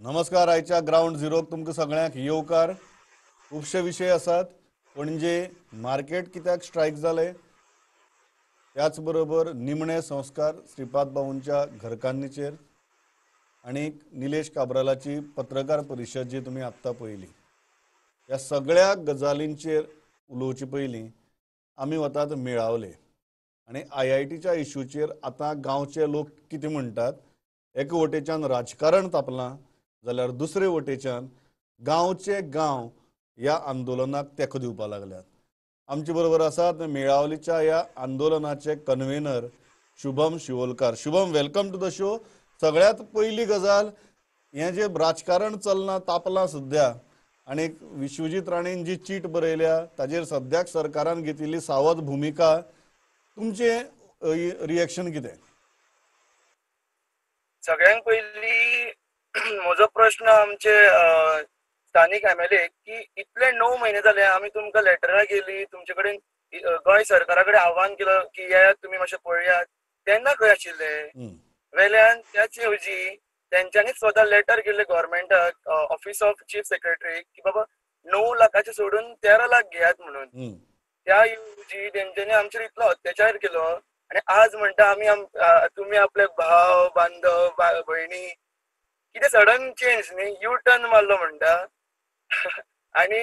नमस्कार. आयच्या ग्राउंड झिरोक तुमकां सगळ्यांक येवकार. खुबशे विशय आसात. पणजे मार्केट कित्याक स्ट्रायक जाले, त्याच बरोबर निमणे संस्कार श्रीपाद भाऊंच्या घरकान्नीचेर आणि निलेश काब्रालाची पत्रकार परिशद जी तुम्ही आत्ता पळयली, ह्या सगळ्या गजालींचेर उलोवचे पयलीं आमी वतात मेळावले आणि IITच्या इश्यूचेर आतां गांवचे लोक कितें म्हणटात. एका वटेच्यान राजकारण तापलां, जाल्यार दुसरे वटेच्यान गांवचे गांव ह्या आंदोलनाक तेंको दिवपाक लागल्यात. आमचे बरोबर आसात मेळावलीच्या ह्या आंदोलनाचे convener Shubham Shivolkar. Shubham, welcome to the show. सगळ्यात पयली गजाल, हें जे राजकारण चलना तापलां सद्या, आनी विश्वजीत राणेन जी चीट बरयल्या ताजेर सद्याक सरकारान घेतिल्ली सावध भुमिका, तुमचे रिएक्शन कितें? सगळ्यांत पयली म्हजो प्रश्न आमचे स्थानिक MLA की इतले 9 महिने जाले आमी तुमकां लेटरां गेली, तुमचे कडेन गोंय सरकारा कडेन आव्हान केलं की येयात तुमी मातशें पळयात, तेन्ना खंय आशिल्ले वेल्यान. त्याच येवजी तेंच्यांनी स्वता लेटर केल्ले गव्हर्मेंटाक, ऑफिस ऑफ चीफ सेक्रेटरी, की बाबा 9 लाखाचे सोडून 13 लाख घेयात म्हणून. त्या येवजी तेंच्यांनी आमचेर इतलो अत्याचार केलो आणि आज म्हणटा आमी तुम्ही आपले भाव बांधव भयणी, कितें सडन चेंज न्ही, यू टर्न मारलो म्हणटा. आणि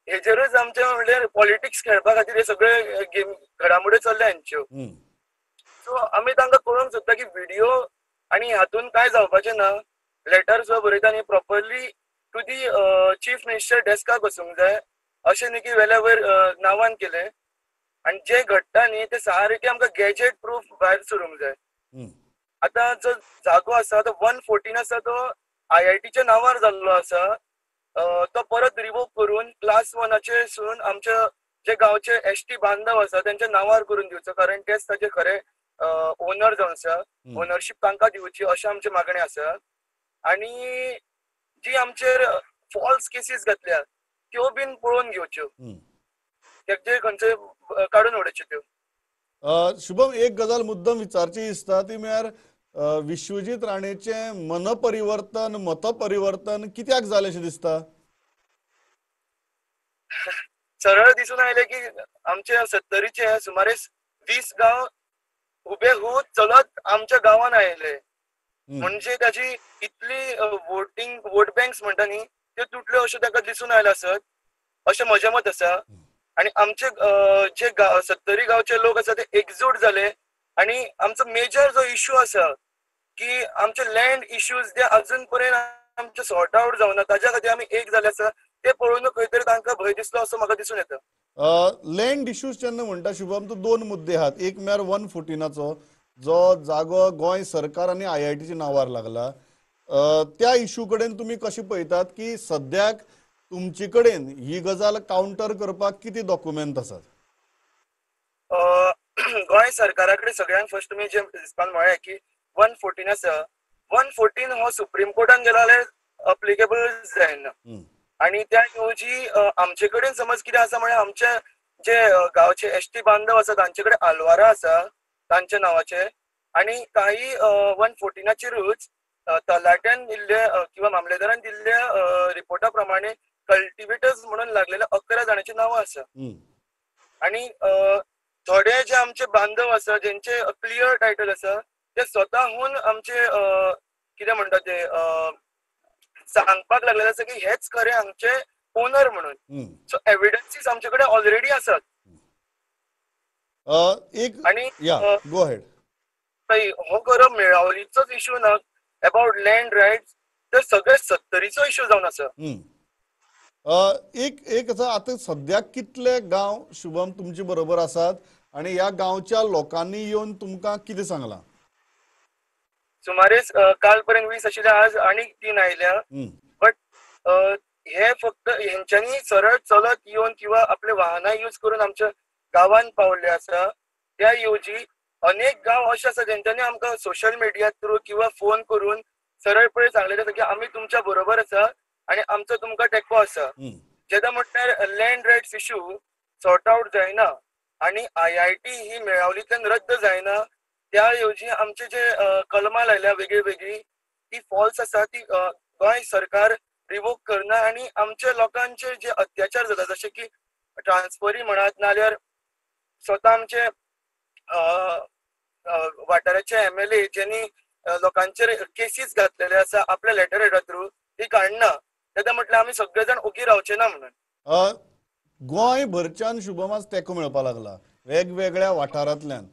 हेजेरूच आमचे म्हणल्यार पॉलिटिक्स खेळपा खातीर हे सगळे गेम घडामोडी चल्ल्या हांच्यो. सो आमी तांकां कळोवंक सोदता की व्हिडिओ आनी हातून कांय जावपाचें ना. लेटर जो बरयता न्ही properly to the chief minister डेस्काक वचूंक जाय, अशें न्ही की वेल्या वयर नांवान केलें. आणि जे घडटा न्ही ते सारकें आमकां गॅजेट प्रूफ भायर सरूंक जाय. आतां जो जागो आसा तो 114 आसा, तो IITच्या नांवार जाल्लो आसा. तो परत रिवोक करून क्लास 1सून आमच्या जे गांवचे ST बांधव आसा तेंच्या नांवार करून दिवचो, कारण तेच ताचे खरे ओनर जावन आसा. ओनरशीप तांकां दिवची अशें आमची मागणी आसा. आणि जी आमचेर फॉल्स केसीस घातल्या त्यो बीन पळोवन घेवच्यो, जे खंयचे काडून उडोवच्यो त्यो. शुभम, एक गजाल मुद्दम विचारची दिसता, ती म्हळ्यार विश्वजीत राणेचे मनपरिवर्तन मतपरिवर्तन कित्याक जालेशें दिसता? सरळ दिसून आयले की आमचे 70चे सुमारे 20 गांव हुबेहूब चलत आमच्या गांवान आयले. म्हणजे ताची इतली वोट बँक्स म्हणटा न्ही त्यो तुटल्यो अशें ताका दिसून आयला आसत, अशें म्हजें मत आसा. आणि आमचे जे 70 गांवचे लोक आसा ते एकजूट जाले. आणि आमचो मेजर जो इश्यू आसा की आमचे लँड इश्यूज जे अजून पर्यंत आमचे सॉर्ट आउट जावना, ताच्या खातीर आमी एक जाले आसा. ते पळोवन खंय तरी तांकां भंय दिसलो असो म्हाका दिसून येता. लँड इश्यूज जेन्ना म्हणटा शुभम, तो 2 मुद्दे आहात. एक म्हळ्यार 114चो जो जागो गोंय सरकार आनी IITच्या नांवार लागला, त्या इश्यू कडेन तुमी कशें पळयतात की सद्याक तुमचे कडेन ही गजाल कावंटर करपाक कितें डॉक्युमेंट आसात? गोंय सरकारा कडेन सगळ्यांत फर्स्ट तुमी जे दिसपान म्हळें की 114 आसा, 114 हो सुप्रीम कोर्टान गेलो जाल्यार अप्लिकेबल जायना. आणि त्या येवजी आमचे कडेन समज कितें आसा म्हळ्यार आमचे जे गांवचे ST बांधव आसा तांचे कडेन आलवारा आसा तांच्या नांवाचे. आणि काही 114चेरूच तलाट्यान दिल्ले किंवा मामलेदारान दिल्ल्या रिपोर्टा प्रमाणे कल्टिवेटर्स म्हणून लागलेल्या 11 जाणांची नांवां आसा. आणि थोडे जे आमचे बांधव आसा जेंचे क्लियर टायटल आसा ते स्वताहून आमचे कितें म्हणटा ते सांगपाक लागलेले आसा की हेच खरे आमचे ओनर म्हणून. सो एविडन्सीस आमचे कडेन ऑलरेडी आसात. आणि गो हेड. हो खरो मेळावलीचोच इश्यू ना अबाउट लँड रायट्स, तर सगळे 70चो इश्यू जावन आसा. एक आता सद्याक कितले गांव शुभम तुमचे बरोबर आसात आणि ह्या गांवच्या लोकांनी येवन तुमकां कितें सांगलां? सुमारे काल पर्यंत 20 आशिल्ले, आज आनीक 3 आयल्या. बट हे फक्त हेंच्यांनी सरळ चलत येवन किंवा आपले वाहनां यूज करून आमच्या गांवांत पावल्ले आसा. त्या येवजी अनेक गांव अशे आसा जेंच्यांनी आमकां सोशल मिडिया थ्रू किंवा फोन करून सरळपणे सांगलेले आसा की आमी तुमच्या बरोबर आसा आणि आमचो तुमकां तेंको आसा. जेन्ना म्हटल्यार land rights issue sort out जायना आणि IIT ही मेळावलींतल्यान रद्द जायना, त्या येवजी आमचे जे कलमां लायल्या वेगळी वेगळी ती फॉल्स आसा, ती गोंय सरकार रिवोक करना आणि आमच्या लोकांचे जे अत्याचार जाता जसे की ट्रान्सफरी म्हणत नाल्यार स्वता आमचे वाठाराचे MLA ज्यांनी लोकांचेर केसीस घातलेले आसा आपल्या लेटर हेडा थ्रू ती काडना तेन्ना म्हटल्यार आमी सगळे जाण ओगी रावचे ना म्हणून. गोंय भरच्यान शुभमास तेंको मेळपा लागला वेगवेगळ्या वाठारांतल्यान.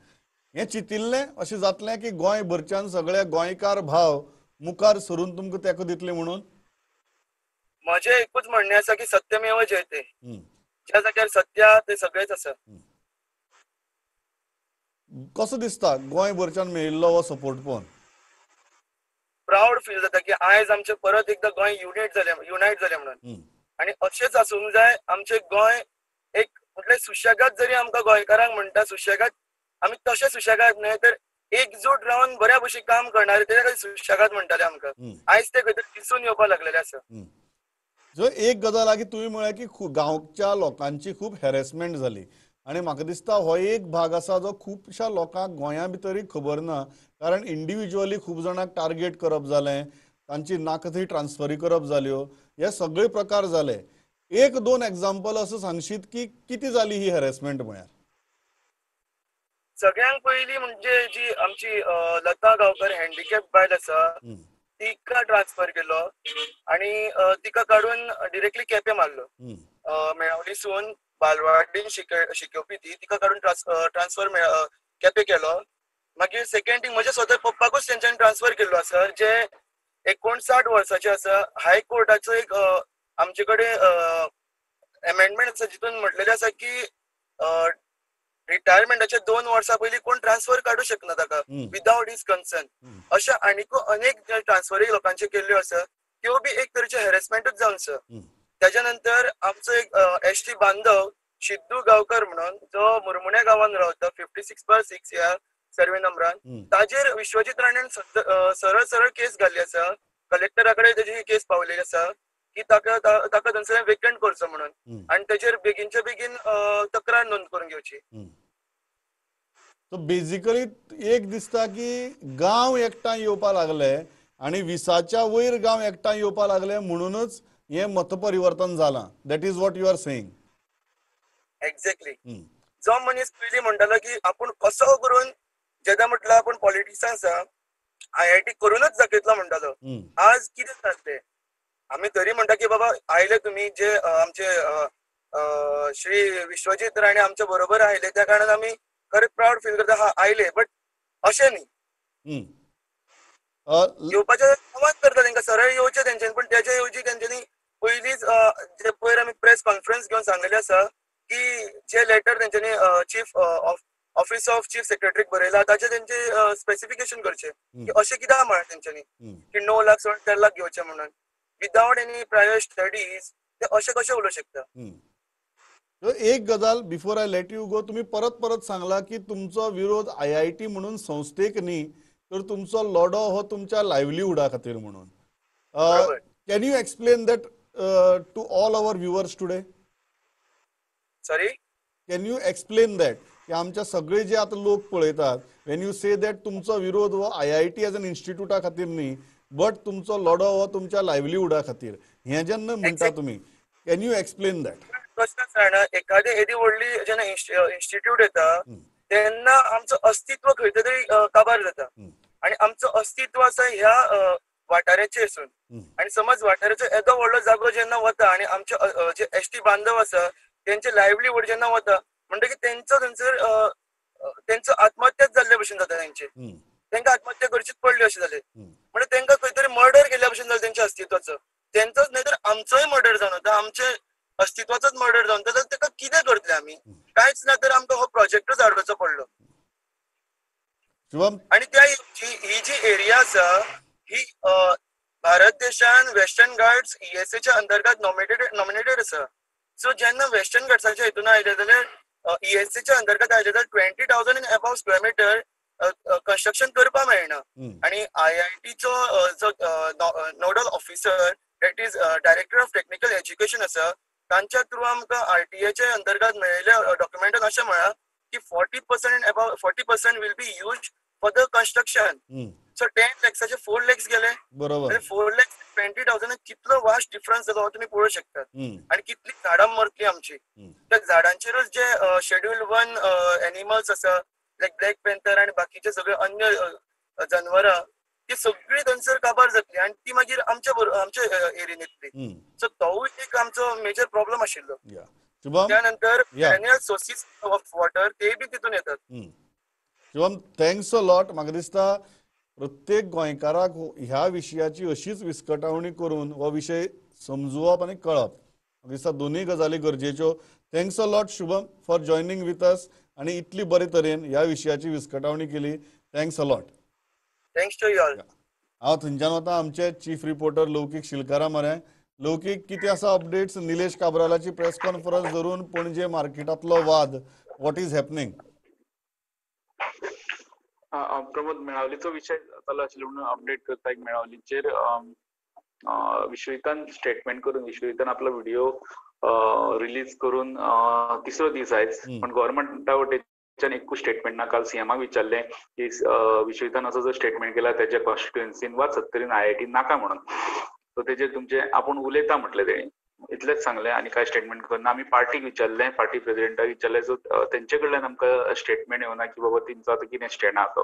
हें चितिल्लें अशें जातलें की गोंय भरच्यान सगळे गोंयकार भाव मुखार सरून तुमकां तेंको दितले म्हणून? म्हजें एकूच म्हणणें आसा की सत्यमेव जयते. हं. ज्या जाग्यार सत्य आसा ते सगळेच आसा. कसो दिसता गोंय भरच्यान मेळिल्लो हो सपोर्ट पळोवन? प्राऊड फील जाता की आयज आमचे परत एकदा गोंय युनायट जाले म्हणून. आणि अशेंच आसूंक जाय आमचे गोंय एक म्हटल्यार सुशेगाद जरी आमकां गोंयकारांक म्हणटा सुशेगाद आमी तशे सुशेगाद न्हय तर एकजूट रावन बऱ्या भशेन काम करणारे ते खातीर सुशेगाद म्हणटाले आमकां. आयज ते खंय तरी दिसून येवपाक लागलेले आसा. जो एक गजाल आहा की तुवें म्हळ्या की गांवच्या लोकांची खूब हॅरेसमेंट जाली आनी म्हाका दिसता हो एक भाग आसा जो खुबश्या लोकांक गोंया भितरय खबर ना कारण इंडिविज्युअली खूब जाणांक टार्गेट करप जालें तांची नाका थंय ट्रान्सफरी करप जाल्यो हे सगळे प्रकार जाले. एक दोन एग्जाम्पल असं सांगशीत की किती जाली ही हॅरेसमेंट म्हळ्यार? सगळ्यांत पयली म्हणजे जी आमची लता गांवकर हँडिकॅप बायल आसा तिका ट्रान्सफर केलो आणि तिका काडून डिरेक्टली केपें मारलो. मेळावलीसून बालवाडीन शिकोवपी ती तिका काडून ट्रान्सफर केपें केलो. मागीर सेकंड थिंग म्हज्या स्वता पप्पाकूच तेंच्यांनी ट्रान्सफर केल्लो आसा जे 59 वर्साचे आसा. हायकोर्टाचो एक आमचे कडेन अमेंडमेंट आसा जितून म्हटलेलें आसा की रिटायरमेंटाच्या 2 वर्सां पयलीं कोण ट्रान्सफर काडूं शकना ताका विदाउट हिज कन्सर्न. अशा आनीक अनेक ट्रान्सफरी लोकांचे केल्ल्यो आसा त्यो बी एक तरेचे हॅरेसमेंटूच जावन आसा. त्याच्या नंतर आमचो एक ST बांधव सिद्धू गांवकर म्हणून जो मुरमुण्या गांवांत रावता 56/6 ह्या सर्वे नंबरान ताजेर विश्वजीत राणेन सरळ केस घाल्ली आसा. कलेक्टरा कडेन तेजी केस पावलेली आसा की ताका थंयसर वेकंट करचो म्हणून आनी तेजेर बेगीनच्या बेगीन तक्रार नोंद करून घेवची. सो बेजिकली एक दिसता की गांव एकठांय येवपाक लागले आनी 20च्या वयर गांव एकठांय येवपाक लागले म्हणूनच हे मतपरिवर्तन जालां. That is what you are saying. Exactly. जो मनीस पयलीं म्हणटालो की आपूण कसो करून जेन्ना म्हटल्यार आपूण पॉलिटिक्सान आसा IIT करूनच दाखयतलो म्हणटालो. आज कितें जातलें आमी तरी म्हणटा की बाबा आयले तुमी जे आमचे श्री विश्वजीत राणे आमच्या बरोबर आयले त्या कारणान आमी खरें प्राऊड फील करता हा आयले बट अशें न्ही. येवपाचे आवाज करता तांकां सरळ येवचें तेंच्यांनी पूण तेच्या येवजी तेंच्यांनी पयलींच जे पयर आमी प्रेस कॉन्फरन्स घेवन सांगलेलें आसा की जे लेटर तेंच्यांनी चीफ ऑफिस ऑफ चीफ सेक्रेटरीक बरयला ताचे तेंचे स्पेसिफिकेशन करचे की अशें कित्याक म्हळें तेंच्यांनी की 9 लाख 13 लाख घेवचे म्हणून विदाउट एनी प्रायर स्टडीज ते अशें कशें उलोवंक शकता. एक गजाल before I let you go तुम्ही परत परत सांगला की तुमचो विरोध IIT म्हणून संस्थेक न्ही तर तुमचो लढो हो तुमच्या लायव्हलीहुडा खातीर म्हणून. Can you explain that to all our viewers today? Sorry, can you explain that की आमच्या सगळे जे आता लोक पळयतात वेन यू से दॅट तुमचो विरोध हो IIT एज एन इन्स्टिट्यूटा खातीर न्ही बट तुमचो लढो हो तुमच्या लायव्हलीहुडा खातीर हें जेन्ना म्हणटा तुमी कॅन यू एक्सप्लेन दॅट? कशें जाणा एखादी येदी व्हडली जेन्ना इन्स्टिट्यूट येता तेन्ना आमचो अस्तित्व खंय तरी काबार जाता आनी आमचो अस्तित्व आसा ह्या वाठाराचेर सून आनी समज वाठाराचो येदो व्हडलो जागो जेन्ना वता आनी आमचे जे ST बांधव आसा तेंचे लायव्हलीहूड जेन्ना वता म्हणटकीर तेंचो थंयसर तेंचो आत्महत्याच जाल्ले भशेन जाता. तांकां आत्महत्या करचीच पडली अशें जालें म्हणजे तांकां खंय तरी मर्डर केल्ल्या भशेन जालें तेंच्या अस्तित्वाचो. तेंचोच न्हय तर आमचोय मर्डर जावन वता, आमचे अस्तित्वाचोच मर्डर जावन तर ताका कितें करतले आमी? कांयच ना तर आमकां हो प्रोजेक्टूच हाडपाचो पडलो. आनी त्या ही जी एरिया आसा ही भारत देशान वेस्टर्न घाट्स ESAच्या अंतर्गत नॉमिनेटेड आसा. सो जेन्ना वेस्टर्न घाट्साच्या हितून आयले जाल्यार ESAच्या अंतर्गत आयले जाल्यार 20,000 and above square metre construction करपाक मेळना आनी IITचो जो nodal officer that is director of technical education आसा तांच्या थ्रू आमकां RTAच्या अंतर्गत मेळिल्ल्या डॉक्युमेंटान अशें म्हळां की 40% and above 40% will be used for the construction so 10 लॅक्साचे 4 लॅक्स गेले बरोबर. 4 लॅक्स 20,000 कितलो वास्ट डिफरन्स जालो हो तुम्ही पळोवंक शकतात. आणि कितली झाडां मरतली आमची. त्या झाडांचेरच जे शेड्यूल 1 एनिमल्स आसा लायक ब्लॅक पॅन्थर आणि बाकीचे सगळे अन्य जनावरां ती सगळी थंयसर काबार जातली आणि ती मागीर आमच्या एरियेन येतली. सो तोवूय एक आमचो मेजर प्रॉब्लेम आशिल्लो. शुभम, त्यानंतर पेरेनियल सोर्सीस ऑफ वॉटर ते बी तितून येतात. Shubham, thanks a lot. म्हाका दिसता प्रत्येक गोंयकाराक ह्या विशयाची अशीच विस्कटावणी करून हो विशय समजुवप आणि कळप. म्हाका दिसता दोनूय गजाली गरजेच्यो. Thanks a lot Shubham for joining with us आणि इतली बरे तरेन ह्या विशयाची विस्कटावणी केली. Thanks a lot. Thanks to you all. हांव थंयच्यान वता आमचे चीफ रिपोर्टर लौकीक शिलकारा मरे. लौकीक, कितें आसा अपडेट्स? निलेश काब्रालाची प्रेस कॉन्फरन्स धरून पणजे मार्केटांतलो वाद, वॉट इज हॅपनिंग? प्रमोद, मेळावलीचो विषय चालू आशिल्लो म्हणून अपडेट करता. एक मेळावलीचेर विश्वजितान स्टेटमेंट करून विश्वजितान आपलो व्हिडिओ रिलीज करून तिसरो दीस आयज, पण गव्हर्नमेंटा वटेच्यान एकूच स्टेटमेंट ना. काल सीएमाक विचारलें की विश्वजितान असो जो स्टेटमेंट केला त्याच्या कॉन्स्टिट्युएन्सीन वा सत्तरीन IIT नाका म्हणून. सो तेजेर तुमचे आपूण उलयता म्हटलें तेणी, इतलेंच सांगलें आनी काय स्टेटमेंट करना. आमी पार्टीक विचारलें, पार्टी प्रेसिडेंटाक विचारलें, सो तेंचे कडल्यान आमकां स्टेटमेंट येवना की बाबा तेंचो आतां कितें स्टँड आहा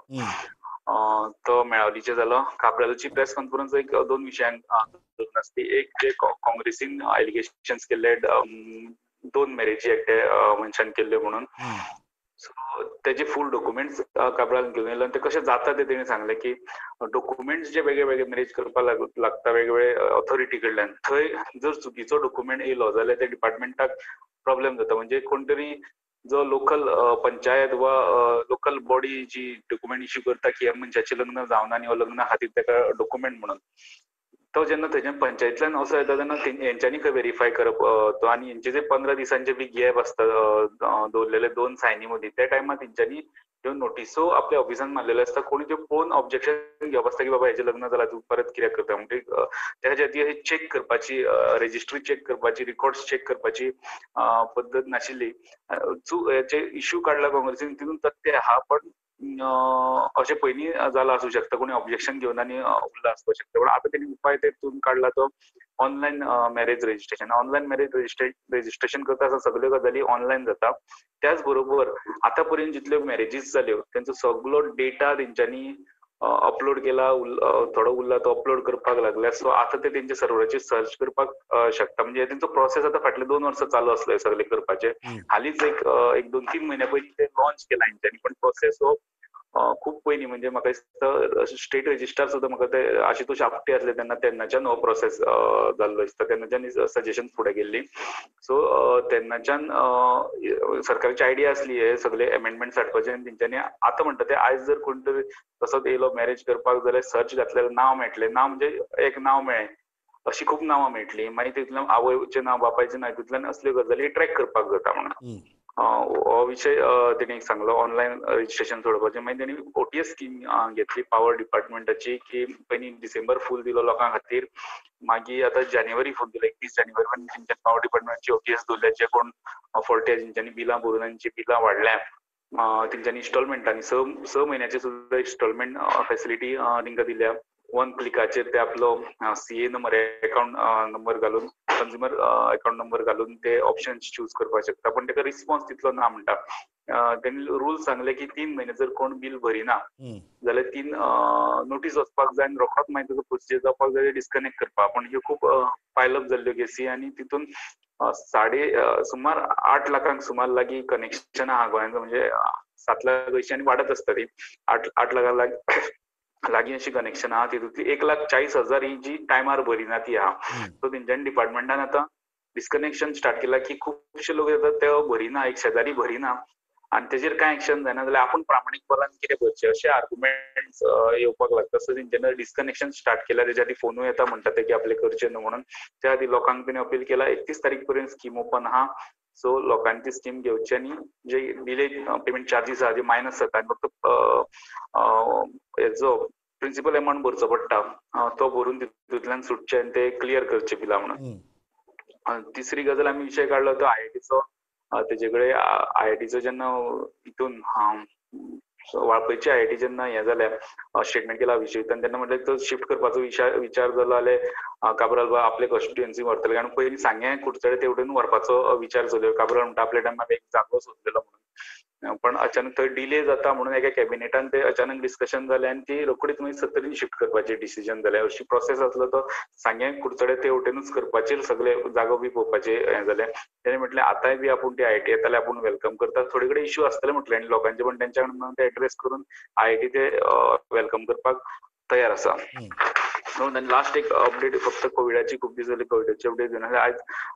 तो मेळावलीचे जालो. काब्रालाची प्रेस कॉन्फरन्स एक 2 विशयांक धरून आसली. एक जे काँग्रेसीन एलिगेशन्स केल्ले 2 मॅरेजी एकटे मनशान केल्ल्यो म्हणून. सो तेजे फूल डॉक्युमेंट्स काब्राल घेवन येयलो आनी ते कशें जाता ते तेणी सांगलें की डॉक्युमेंट्स जे वेगळे वेगळे मॅरेज करपाक लागता वेगवेगळे ऑथॉरिटी कडल्यान, थंय जर चुकीचो डॉक्युमेंट येयलो जाल्यार ते डिपार्टमेंटाक प्रॉब्लेम जाता. म्हणजे कोण तरी जो लोकल पंचायत वा लोकल बॉडी जी डॉक्युमेंट इश्यू करता की ह्या मनशाचें लग्न जावना आनी हो लग्ना खातीर ताका डॉक्युमेंट म्हणून, तो जेन्ना थंयच्यान पंचायतींतल्यान असो येता तेन्ना हेंच्यांनी खंय व्हेरीफाय करप तो. आनी हेंचे जे 15 दिसांचे बी गॅप आसता दवरलेले 2 सायनी मदीं, त्या टायमार तेंच्यांनी ह्यो नोटिसो आपल्या ऑफिसान मारलेल्यो आसता. कोणी त्यो पळोवन ऑब्जेक्शन घेवप आसता की बाबा हेजें लग्न जालां, तूं परत कित्याक करता. म्हणजे त्या खातीर चेक करपाची, रेजिस्ट्री चेक करपाची, रिकॉर्ड्स चेक करपाची पद्दत नाशिल्ली. हेचे इश्यू काडला काँग्रेसीन, तितून तथ्य आहा, पण अशें पयलीं जालां आसूं शकता. कोणी ऑब्जेक्शन घेवन आनी उरलां आसपाक शकता. पण आतां तेणी उपाय तेतून काडला तो online marriage registration. Online marriage registration करता आसतना सगळ्यो गजाली ऑनलायन जाता. त्याच बरोबर आतां पर्यंत जितल्यो मॅरेजीस जाल्यो तेंचो सगळो डेटा तेंच्यांनी अपलोड केला. थोडो उरला तो अपलोड करपाक लागल्या. सो आतां ते तेंच्या सर्वराचेर सर्च करपाक शकता. म्हणजे तेंचो प्रोसेस आतां फाटले 2 वर्सां चालू आसलो हे सगळे करपाचे. हालींच एक 2-3 म्हयने पयलीं ते लॉन्च केला हेंच्यांनी, पण प्रोसेस हो खूप पयलीं. म्हणजे म्हाका दिसता स्टेट रजिस्ट्रार सुद्दां म्हाका ते आशुतोष आपटे आसले तेन्नाच्यान हो प्रोसेस जाल्लो दिसता. तेन्नाच्यान सजेशन फुडें गेल्ली. सो तेन्नाच्यान सरकाराची आयडिया आसली हे सगळे अमेंडमेंट्स हाडपाचे. आनी तेंच्यांनी आतां म्हणटा ते आयज जर कोण तरी तसोच येयलो मॅरेज करपाक जाल्यार सर्च घातल्यार नांव मेळटलें. नांव म्हणजे एक नांव मेळ्ळें, अशी खूब नांवां मेळटलीं. मागीर तितूंतल्यान आवयचें नांव, बापायचें नांव, तितूंतल्यान असल्यो गजाली ट्रॅक करपाक जाता म्हणून हो विशय तेणी सांगलो. ऑनलायन रजिस्ट्रेशन सोडपाचें. मागीर तेणी OTS स्कीम घेतली पॉवर डिपार्टमेंटाची, की पयलीं डिसेंबर फूल दिलो लोकां खातीर, मागीर आतां जानेवारी फूल दिलो 21 जानेवारी तेंच्यानी पॉवर डिपार्टमेंटाची OTS दवरल्या. जे कोण फॉल्टी तेंच्यांनी बिलां भरून तांची बिलां वाडल्या. तेंच्यांनी इन्स्टॉलमेंटांनी 6 म्हयन्याची सुद्दां इन्स्टॉलमेंट फेसिलिटी तेंकां दिल्या. 1 क्लिकाचेर ते आपलो CA नंबर, अकाउंट नंबर घालून, कंझ्युमर अकाउंट नंबर घालून ते ऑप्शन्स चूज करपाक शकता. पण ताका रिस्पॉन्स तितलो ना म्हणटा. तेणी रूल्स सांगले की 3 म्हयने जर कोण बिल भरिना जाल्यार 3 नोटीस वचपाक जाय आनी रोखडोच मागीर तुजो प्रोसिजर जावपाक जाय डिस्कनेक्ट करपाक. पण ह्यो खूब पायलअप जाल्ल्यो केसी आनी तितून सुमार 8 लाखांक सुमार लागीं कनेक्शन आहा गोंयांत. म्हणजे 7 लाख अयशीं आनी वाडत आसता ती. 8 लाखां लागीं अशी कनेक्शन आहा. तितूंतली 1,40,000 ही जी टायमार भरिना ती आहा. सो तेंच्यांनी डिपार्टमेंटान आतां डिस्कनेक्शन स्टार्ट केला की खुबशे लोक येतात ते भरिना, एक शेजारी भरिना आनी तेजेर कांय एक्शन जायना जाल्यार आपूण प्रामाणीकपणान कितें करचें अशे आर्ग्युमेंट्स येवपाक लागता. सो तेंच्यांनी डिस्कनेक्शन स्टार्ट केला. तेच्या खातीर फोनूय येता म्हणटा ते की आपले करचे न्हू म्हणून. त्या खातीर लोकांक तेणी अपील केला 31 तारीख पर्यंत स्कीम ओपन आहा. सो लोकांनी ती स्कीम घेवची आनी जे डिले पेमेंट चार्जीस आहा जे मायनस जाता आनी फक्त हेजो प्रिन्सिपल अमाउंट भरचो पडटा तो भरून तितूंतल्यान सुटचे आनी ते क्लियर करचे बिलां म्हणून. तिसरी गजाल आमी विशय काडलो तो IITचो. तेजे कडेन IITचो जेन्ना हितून वाळपयची IIT जेन्ना हें जालें स्टेटमेंट केला विश्वविद्यान तेन्ना म्हटलें तो शिफ्ट करपाचो विचार जालो जाल्यार काबराल आपले कॉन्स्टिट्युएन्सी व्हरतले कारण पयलीं सांगे कुडचडे तेवटेन व्हरपाचो विचार चल्यो काबराल म्हणटा आपल्या टायमार एक जागो सोदलेलो म्हणून पण अचानक थंय डिले जाता म्हणून एका कॅबिनेटान ते अचानक डिस्कशन जालें आनी ती रोखडीच मागीर सत्तरीन शिफ्ट करपाचें डिसिजन जालें अशी प्रोसेस आसलो तो सांगे कुडचडे ते वटेनूच करपाचेर सगळे जागो बी पळोवपाचें हें जालें तेणें म्हटलें आतांय बी आपूण ती IIT येताले आपूण वेलकम करतात थोडे कडेन इश्यू आसतले म्हटलें आनी लोकांचे पण तेंच्या कडून ते एड्रेस करून IIT ते वेलकम करपाक तयार आसा लास्ट एक अपडेट फक्त कोविडाची खूब दीस जाली कोविडाची अपडेट घेवन आयज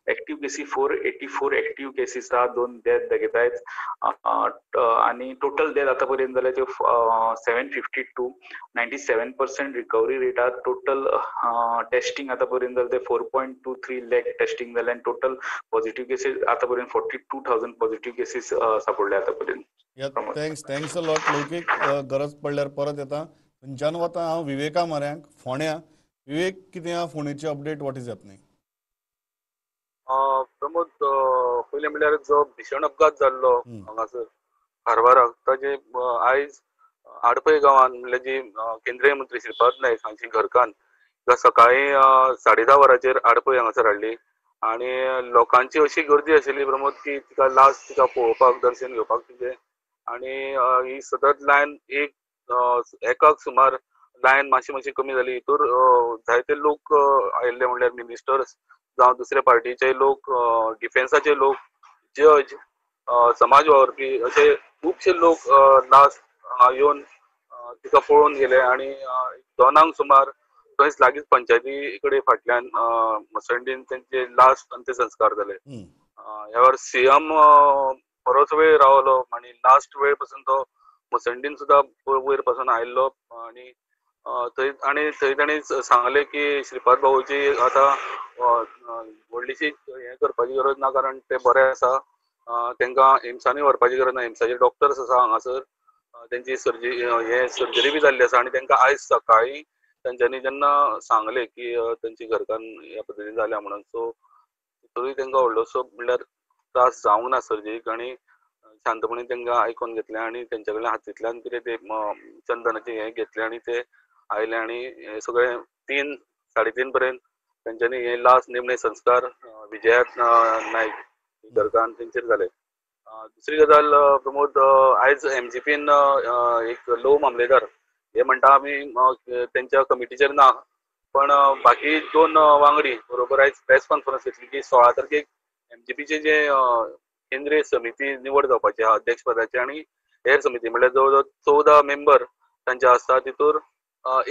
एक्टीव केसी 484 एक्टीव केसीस आहा 2 डेथ दाखयतायत आनी टोटल डेथ आतां पर्यंत जाले त्यो 752 97% रिकवरी रेट आहा टोटल टेस्टिंग आतां पर्यंत जाले ते 4.23 लॅक टेस्टिंग जाले आनी टोटल पॉझिटिव्ह केसीस आतां पर्यंत 42,000 पॉझिटिव्ह केसीस सापडले आतां पर्यंत थँक्स अ लॉट लौकीक गरज पडल्यार परत येता थंयच्यान वता हांव विवेका म्हऱ्यांक फोण्या विवेक कितें आहा फोंडेची update what is happening Pramod पयलें म्हणल्यार जो भीषण अपघात जाल्लो हांगासर कारवाराक ताजे आयज आडपय गांवांत म्हणल्यार जी केंद्रीय मंत्री श्रीपाद नायक हांची घरकान्न तिका सकाळी 10:30 वरांचेर आडपय हांगासर हाडली आनी लोकांची अशी गर्दी आशिल्ली प्रमोद की तिका लास्ट तिका पळोवपाक दर्शन घेवपाक तिचे आनी ही सतत लायन एकाक सुमार लायन मातशी कमी जाली हितूर जायते लोक आयिल्ले म्हणल्यार मिनिस्टर्स जावं दुसरे पार्टीचे लोक डिफेन्साचे लोक जज समाज वावरपी अशे खुबशे लोक लास्ट येवन तिका पळोवन गेले आनी 2 सुमार थंयच लागींच पंचायती कडेन फाटल्यान मसंडीन तेंचे लास्ट अंत्यसंस्कार जाले ह्या वेळार CM बरोच वेळ रावलो आनी लास्ट वेळ पासून तो मसंडीन सुद्दां वयर पासून आयिल्लो आनी थंय ताणें सांगलें की श्रीपाद बाबूची आतां व्हडलीशी हें करपाची गरज ना कारण ते बरे आसा तांकां एम्सांनी व्हरपाची गरज ना एम्साचे डॉक्टर्स आसा हांगासर तेंची सर्जरी बी जाल्ली आसा आनी तांकां आयज सकाळीं तांच्यांनी जेन्ना सांगलें की तांची घरकान्न ह्या पद्दतीन जाल्या म्हणून सो तरी तांकां व्हडलोसो म्हणल्यार त्रास जावंक ना सर्जरीक आनी शांतपणी तांकां आयकून घेतलें आनी तेंच्या कडल्यान हातींतल्यान कितें ते चंदनाचें हें घेतलें आनी ते आयले आनी हे सगळे 3-3:30 पर्यंत तांच्यांनी हे लास्ट निमणे संस्कार विजया नायक घरकान्न तेंचेर जाले दुसरी गजाल प्रमोद आयज MGPन एक लो मामलेदार हे म्हणटा आमी तेंच्या कमिटीचेर ना पण बाकी 2 वांगडी बरोबर आयज प्रेस कॉन्फरन्स घेतली की 16 तारखेक MGPचे जे केंद्रीय समिती निवड जावपाची आहा अध्यक्ष पदाची आनी हेर समिती म्हणल्यार जवळ जवळ 14 मेंबर तांचे आसता तितूर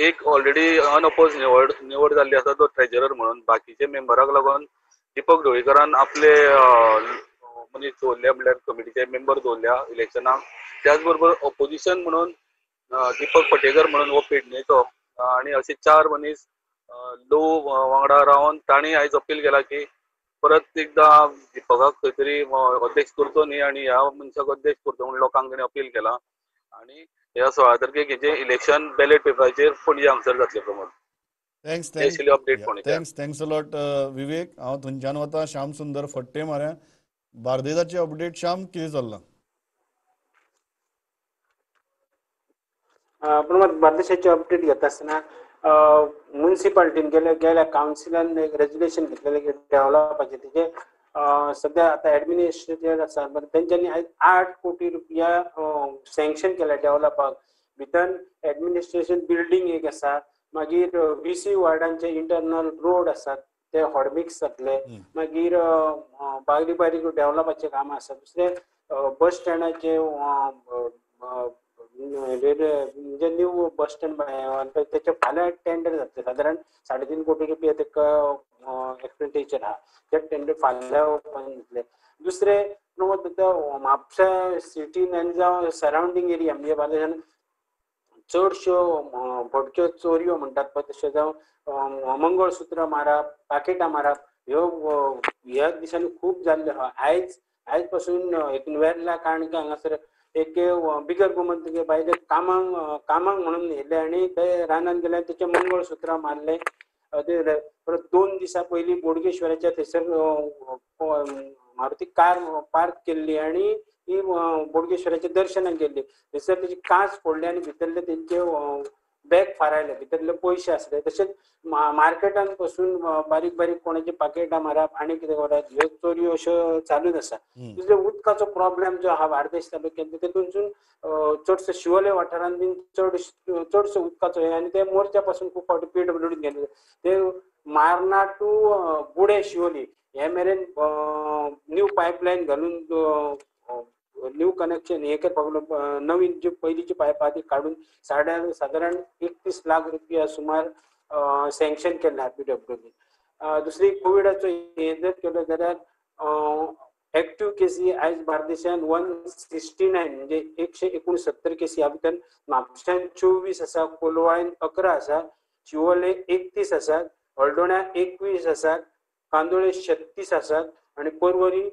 एक ऑलरेडी अनअपोज निवड जाल्ली आसा तो ट्रेजरर म्हणून बाकीचे मेंबराक लागून दीपक ढवळीकरान आपले मनीस दवरले म्हणल्यार कमिटीचे मेंबर दवरल्या इलेक्शनाक त्याच बरोबर ऑपोजिशन म्हणून दीपक पटेकर म्हणून हो पेडणेचो आनी असे 4 मनीस लो वांगडा रावन तांणी आयज अपील केला की परत एकदां दीपकाक खंय तरी अध्यक्ष करचो न्ही आनी ह्या मनशाक अध्यक्ष करचो म्हणून लोकांक ताणें अपील केला आनी ह्या 16 तारखेक हेजें इलेक्शन बॅलेट पेपराचेर पणजे हांगसर जातलें प्रमोद थँक्स अ लॉट विवेक हांव थंयच्यान वता श्याम सुंदर फट्टे म्हऱ्या बार्देजाची अपडेट श्याम कितें चल्लां प्रमोद बार्देशाची अपडेट घेता आसतना म्युनिसिपालिटीन गेल्या कावन्सिलान एक रेजुलेशन घेतलेलें डेव्हलपाचें तेजे सध्या आतां एडमिनिस्ट्रेटर आसा तेंच्यांनी आयज 8 कोटी रुपया सँक्शन केल्या डेव्हलपाक भितर एडमिनिस्ट्रेशन बिल्डींग एक आसा मागीर VC वार्डांचे इंटरनल रोड आसात ते हॉटमिक्स जातले मागीर बारीक बारीक डेव्हलपाचे कामां आसा दुसरे बस स्टँडाचे म्हणजे न्यू बस स्टँड त्याचे फाल्यां टेंडर जातले साधारण 3.5 कोटी रुपया ताका एक्सपेंडिचर आहा ते टेंडर फाल्यां ओपन जातले दुसरे म्हापसा सिटीन आनी जावं सरावंडींग एरिया म्हणजे बार्देशान चडश्यो भटक्यो चोरयो म्हणटात पळय तश्यो जावं मंगळसूत्र मारप पाकिटां मारप ह्या दिसांनी खूब जाल्ले आहा आयज पासून एक वेर्ला काणके हांगासर एक बिगर गोमंतकी बायले कामाक म्हणून येयले आनी ते रानान गेले तेचे मंगळसूत्र मारले परत 2 दिसां पयलीं बोडगेश्वराच्या थंयसर मारुती कार पार्क केल्ली आनी ही बोडगेश्वराचे दर्शनाक गेल्ली. थंयसर तेची कांच फोडले आनी भितरले तेंचे बॅग फारायले, भितरले पयशे आसले. तशेंच मार्केटान पासून बारीक बारीक कोणाची पाकिटां मारप आनी कितें करप ह्यो चोरयो अश्यो चालूच आसा. दुसरे उदकाचो प्रॉब्लेम जो आहा बार्देश तालुक्यांत तेतूनसून चडसो शिवोले वाठारांत बीन चडसो उदकाचो हे आनी ते मोर्चा पासून खूब फावटी PWD गेले. ते मार्ना टू बुडे शिवोली हे मेरेन न्यू पायपलायन घालून न्यू कनेक्शन हे करपाक नवीन जी पयलींची पायपां ती काडून साधारण 31 लाख रुपया सुमार सँक्शन केला PWD. दुसरी कोविडाचो हे जर केलो जाल्यार एक्टिव्ह केसी आयज बार्देशांत 169 म्हणजे 169 केसी ह्या भितर म्हापशांत 24 आसा, कोलवाळेंत 11 आसा, शिवोले 31 आसात, हळदोण्या 21 आसात, कांदोळे 36 आसात आणि पर्वरी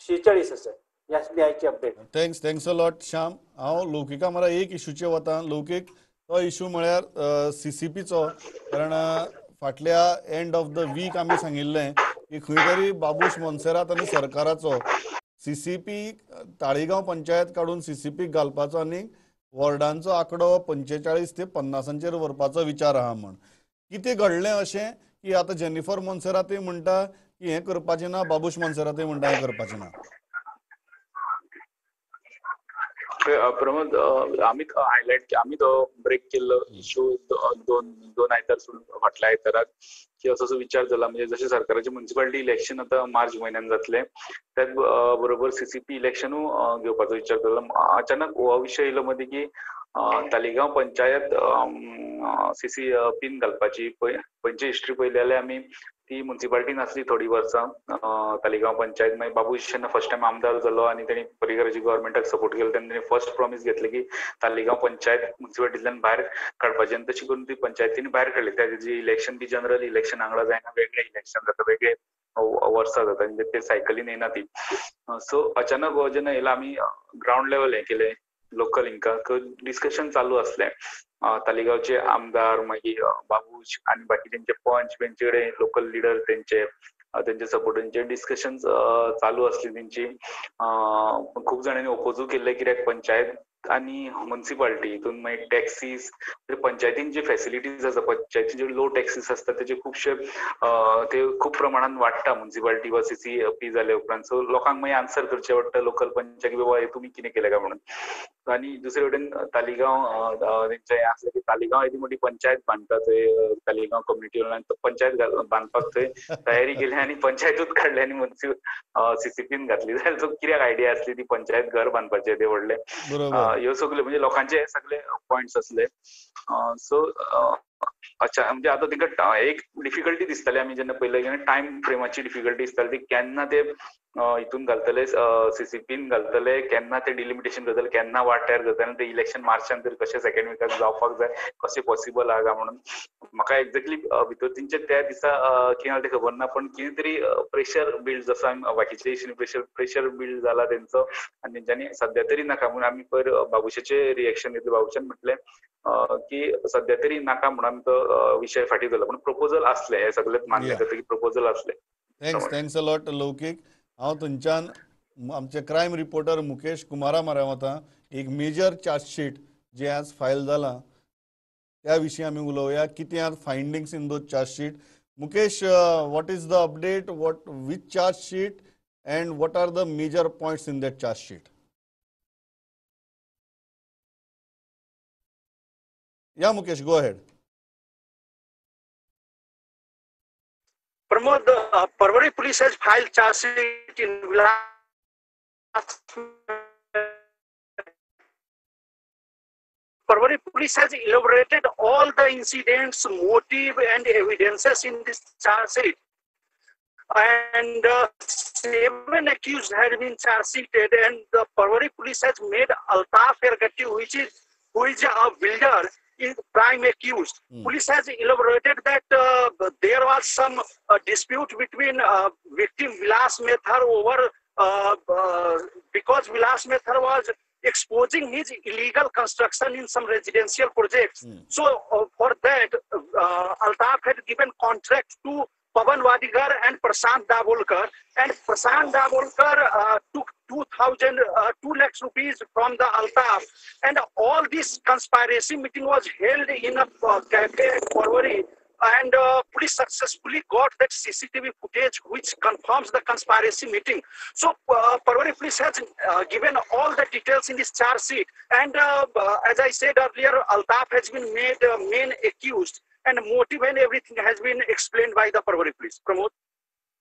46 आसात. ही आसली आयची update. Thanks a lot Shyam. हांव लौकिका मारा एक इशूचे वता. लौकीक तो इशू म्हळ्यार CCPचो. कारण फाटल्या एंड ऑफ द वीक आमी सांगिल्लें की खंय तरी बाबूश मोन्सेरात आनी सरकाराचो CCP ताळीगांव पंचायत काडून CCP घालपाचो आनी वॉर्डांचो आंकडो 45 ते 50 व्हरपाचो विचार आहा म्हण. कितें घडलें अशें की आतां जेनिफर मोन्सेरातय म्हणटा की हें करपाचें ना, बाबूश मोन्सेरातय म्हणटा हें करपाचें ना. प्रमोद आमी हायलायट आमी तो ब्रेक केल्लो इश्यू दोन आयतार सोडून फाटल्या आयताराक की असो विचार जाला. म्हणजे जशें सरकाराचे म्युनिसिपालिटी इलेक्शन आतां मार्च म्हयन्यान जातले त्याच बरोबर CCP इलेक्शनूय घेवपाचो विचार केला. अचानक हो विशय येयलो मध्ये की तालिगांव पंचायत CCPन घालपाची पंचे हिस्ट्री पळयली जाल्यार आमी ती म्युनिसिपालिटी नासली थोडी वर्सां. तालिगांव पंचायत मागीर बाबूश जेन्ना फर्स्ट टायम आमदार जालो आनी तेणी पर्रीकराची गव्हर्मेंटाक सपोर्ट केलो तेन्ना तेणी फर्स्ट प्रॉमिस घेतले की तालिगांव पंचायत म्युनिसिपालिटींतल्यान भायर काडपाची आनी तशी करून ती पंचायतींनी भायर काडली. त्याची इलेक्शन ती जनरल इलेक्शन हांगा जायना, वेगळे इलेक्शन जाता, वेगळे वर्सां जाता आनी ते सायकलीन येना ती. सो अचानक हो जेन्ना येयला आमी ग्राउंड लेवल हे केले लोकल हिंका डिस्कशन चालू असलें. तालिगांवचे आमदार मागीर बाबूश आनी बाकीच्यांचे पंच बेंचे कडेन लोकल लिडर तेंचे सपोर्टांचे डिस्कशन चालू असली तेंची. खूब जाणांनी ओपोजूय केल्ले कित्याक पंचायत आनी म्युनिसिपालिटी हितून मागीर टॅक्सीस पंचायतीन जे फॅसिलिटीज आसा पंचायतीन जे लो टॅक्सीस आसता तेजे खुबशे ते खूब प्रमाणान वाडटा म्युनिसिपालिटी वा CCP जाले उपरांत. सो लोकांक मागीर आन्सर करचे पडटा लोकल पंचायत की बाबा हे तुमी कितें केलें काय म्हणून. आनी दुसरे वटेन तालिगांव तेंचे हें आसलें की तालिगांव येदी मोठी पंचायत बांदता थंय तालिगांव कम्युनिटी हॉलान पंचायत बांदपाक थंय तयारी केली आनी पंचायतूच काडली आनी CCPन घातली. जाल्यार कित्याक आयडिया आसली ती पंचायत घर बांदपाचें ते व्हडलें. ह्यो सगल्यो म्हणजे लोकांचे सगळे पॉइंट्स असले. सो अच्छा म्हणजे आता तिका एक डिफिकल्टी दिसताली आमी जेन्ना पळयलें टायम फ्रेमाची डिफिकल्टी दिसताली ती केन्ना ते हितून घालतले CCPन घालतले, केन्ना ते डिलिमिटेशन करतले, केन्ना वाट्यार जातले, ते इलेक्शन मार्चान तरी कशें सेकंड विकाक जावपाक जाय, कशें पॉसिबल आहा काय म्हणून. म्हाका एक्झॅक्टली भितर तेंचे त्या दिसा कितें ते खबर ना, पण कितें तरी प्रेशर बिल्ड जसो आमी बाकीचे इश्यूनी प्रेशर बिल्ड जाला तेंचो आनी तेंच्यांनी सद्या तरी नाका म्हणून आमी पयर बाबुशाचें रिएक्शन घेतलें. बाबुशान म्हटलें की सद्या तरी नाका म्हणून तो विषय फाटी जालो, पण प्रपोजल असले हे सगळे मान्य करता की प्रपोजल असले. Thanks a lot Laukik. हांव थंयच्यान आमचे क्रायम रिपोर्टर मुकेश कुमारा म्हऱ्या वता. एक मेजर चार्जशीट जे आज फायल जाला त्या विशीं आमी उलोवया. कितें are findings in those chargesheet. Mukesh, what is the update, which charge sheet and what are the major points in that charge sheet? Yeah, Mukesh, go ahead. Pramod, Parwari police has filed charge sheet in Parwari police has elaborated all the incidents, motive and evidences in this charge sheet. And 7 accused had been charge sheeted, and the Parwari police has made Altaf Ergatti, who is a builder, is prime accused. Police has elaborated that there was some dispute between victim Vilas Methar over because Vilas Methar was exposing his illegal construction in some residential projects. So for that, Altaf had given contract to Pavan Vadigar and Prashant Dabolkar, and Prashant Dabolkar took 2 lakhs rupees from the Altaf. And all this conspiracy meeting was held in a cafe at Parwari. And police successfully got that CCTV footage which confirms the conspiracy meeting. So Parwari police has given all the details in this charge sheet. And as I said earlier, Altaf has been made main accused, and motive and everything has been explained by the Parwari police. Pramod.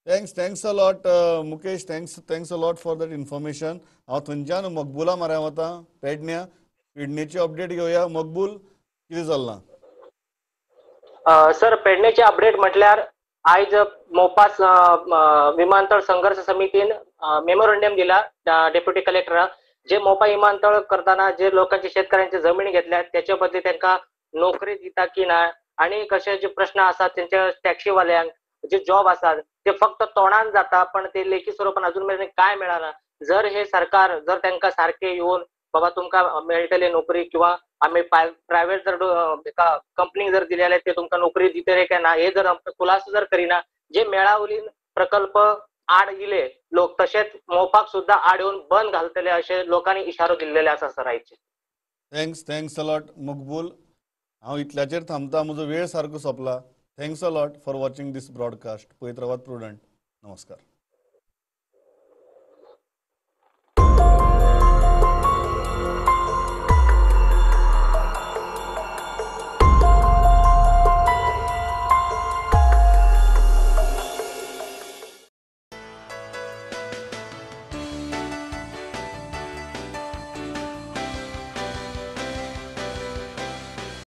Thanks a lot, Mukesh. Thanks a lot for that information. हांव थंयच्यान मकबुला म्हऱ्या वता पेडणेची update घेवया. मकबूल, कितें जाल्लां? Sir, पेडणेचे update म्हटल्यार आयज मोपास विमानतळ संघर्ष समितीन मेमोरंडम दिला डेप्युटी कलेक्टराक, जे मोपा विमानतळ करताना जे लोकांची शेतकऱ्यांची जमीन घेतल्या त्याच्या बदली त्यांना नोकरी दिता की ना, आणि कसे जे प्रश्न असतात त्यांच्या टॅक्सीवाल्यांक जे जॉब असतात ते फक्त तोंडान जाता पण ते लेखी स्वरूपान अजून मेरेन काय मेळना. जर हे सरकार जर त्यांना सारखे येऊन बाबा तुमका मेळटली नोकरी किंवा आम्ही प्रायव्हेट जर कंपनी जर दिलेले ते तुमका नोकरी दितले काय ना, हे जर खुलासा जर करीना, जे मेळावलीन प्रकल्प आड इले लोक तसेच मोपाक सुद्धा आड येऊन बंद घालतले असे लोकांनी इशारो दिलेले असा सर आयचे. थँक्स अ लॉट मकबूल. हांव इतल्याचेर थांबता, म्हजो वेळ सारको सोंपला. Thanks a lot for watching this broadcast. पळयत रावात प्रुडंट. नमस्कार.